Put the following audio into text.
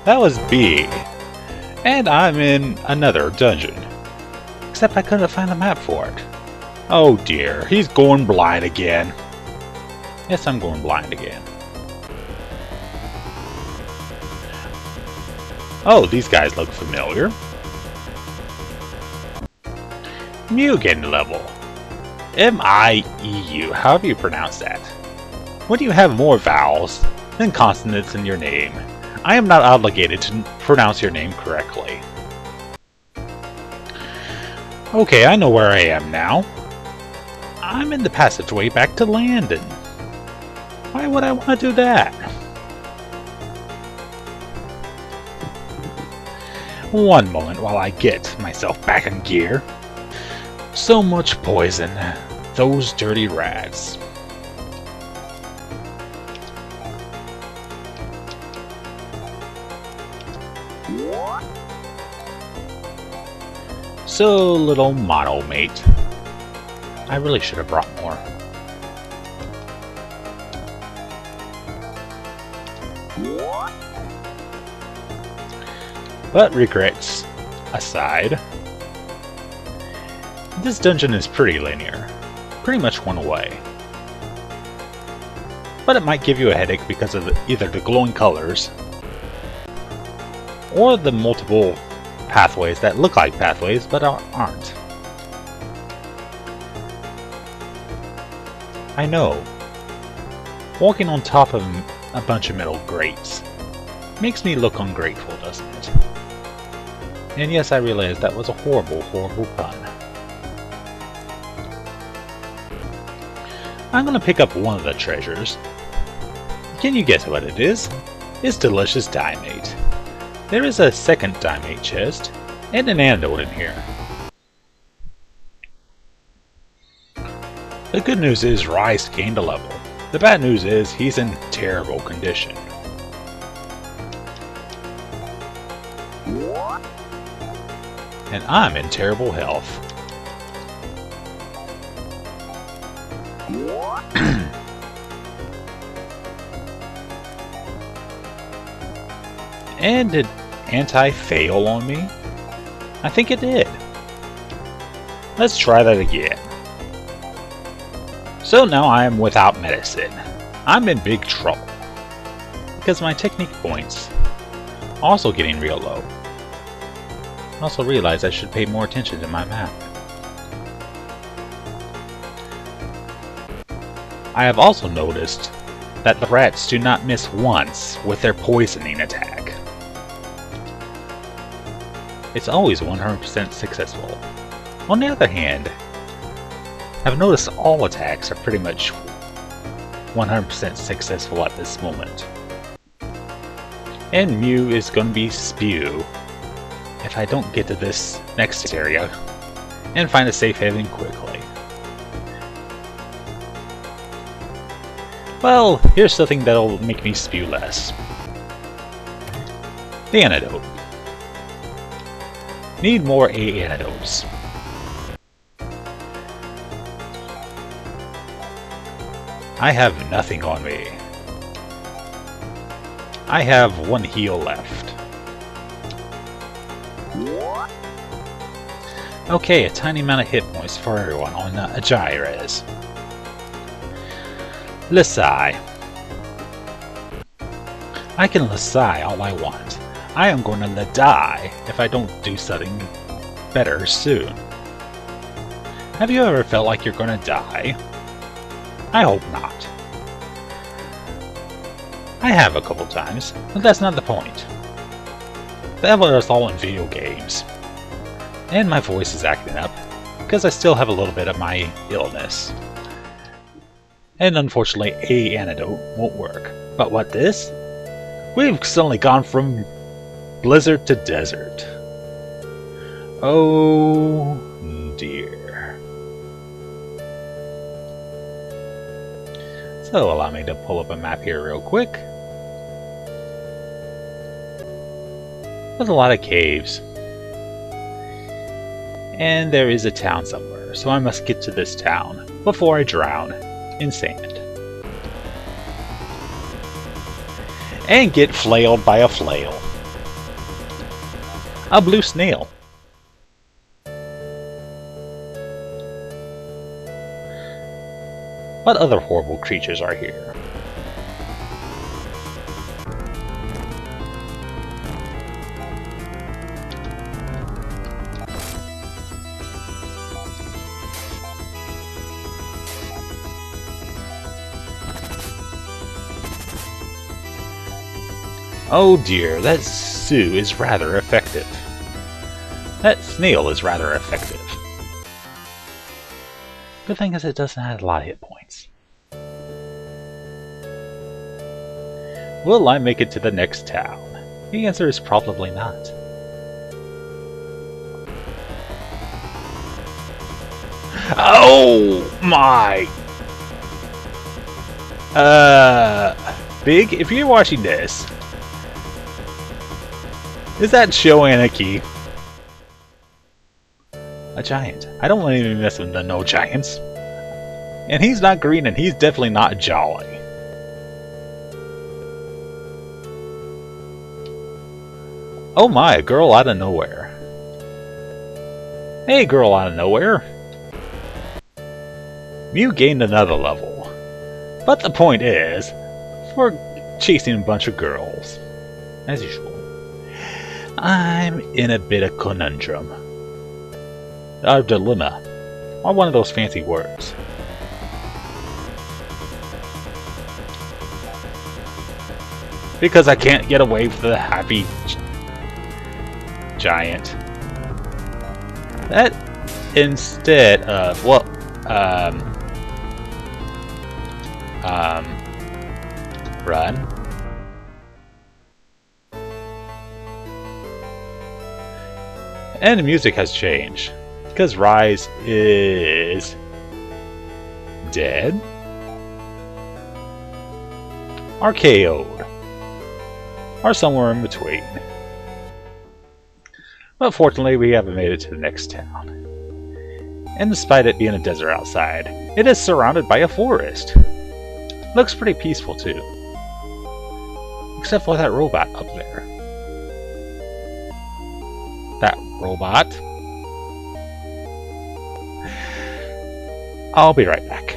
That was B. And I'm in another dungeon. Except I couldn't find the map for it. Oh dear, he's going blind again. Yes, I'm going blind again. Oh, these guys look familiar. Mew getting a level. M-I-E-U, however you pronounce that. When you have more vowels than consonants in your name, I am not obligated to pronounce your name correctly. Okay, I know where I am now. I'm in the passageway back to Landon. Why would I want to do that? One moment while I get myself back in gear. So much poison. Those dirty rats. So, little mono mate. I really should have brought more. But regrets aside, this dungeon is pretty linear. Pretty much one way. But it might give you a headache because of either the glowing colors or the multiple pathways that look like pathways but aren't. I know. Walking on top of a bunch of metal grates makes me look ungrateful, doesn't it? And yes, I realize that was a horrible, horrible pun. I'm gonna pick up one of the treasures. Can you guess what it is? It's delicious diamate. There is a second diamate chest and an antidote in here. The good news is Rice gained a level. The bad news is he's in terrible condition. And I'm in terrible health. And did anti-fail on me? I think it did. Let's try that again. So now I am without medicine. I'm in big trouble. Because my technique points are also getting real low. I also realize I should pay more attention to my map. I have also noticed that the rats do not miss once with their poisoning attack. It's always 100% successful. On the other hand, I've noticed all attacks are pretty much 100% successful at this moment. And Mew is going to be spew if I don't get to this next area and find a safe haven quickly. Well, here's something that'll make me spew less. The antidote. Need more A antidotes. I have nothing on me. I have one heal left. Okay, a tiny amount of hit points for everyone on a Gyres. Lasai. I can Lasai all I want. I am going to die if I don't do something better soon. Have you ever felt like you're going to die? I hope not. I have a couple times, but that's not the point. That was all in video games. And my voice is acting up, because I still have a little bit of my illness. And unfortunately, a antidote won't work. But what this? We've suddenly gone from blizzard to desert. Oh dear. So allow me to pull up a map here real quick. There's a lot of caves. And there is a town somewhere, so I must get to this town before I drown in sand. And get flailed by a flail. A blue snail. What other horrible creatures are here? Oh dear, that zoo is rather effective. That snail is rather effective. Good thing is it doesn't have a lot of hit points. Will I make it to the next town? The answer is probably not. Oh my! Big, if you're watching this, is that Show Anarchy? A giant. I don't want to mess with the no giants. And he's not green and he's definitely not jolly. Oh my, a girl out of nowhere. Hey, girl out of nowhere. Mew gained another level. But the point is, we're chasing a bunch of girls. As usual. I'm in a bit of conundrum. Or dilemma. Or one of those fancy words. Because I can't get away from the happy giant. That instead of, well, run. And the music has changed. Because Rise is dead? Or KO'd? Or somewhere in between. But fortunately we haven't made it to the next town. And despite it being a desert outside, it is surrounded by a forest. Looks pretty peaceful too. Except for that robot up there. That robot. I'll be right back.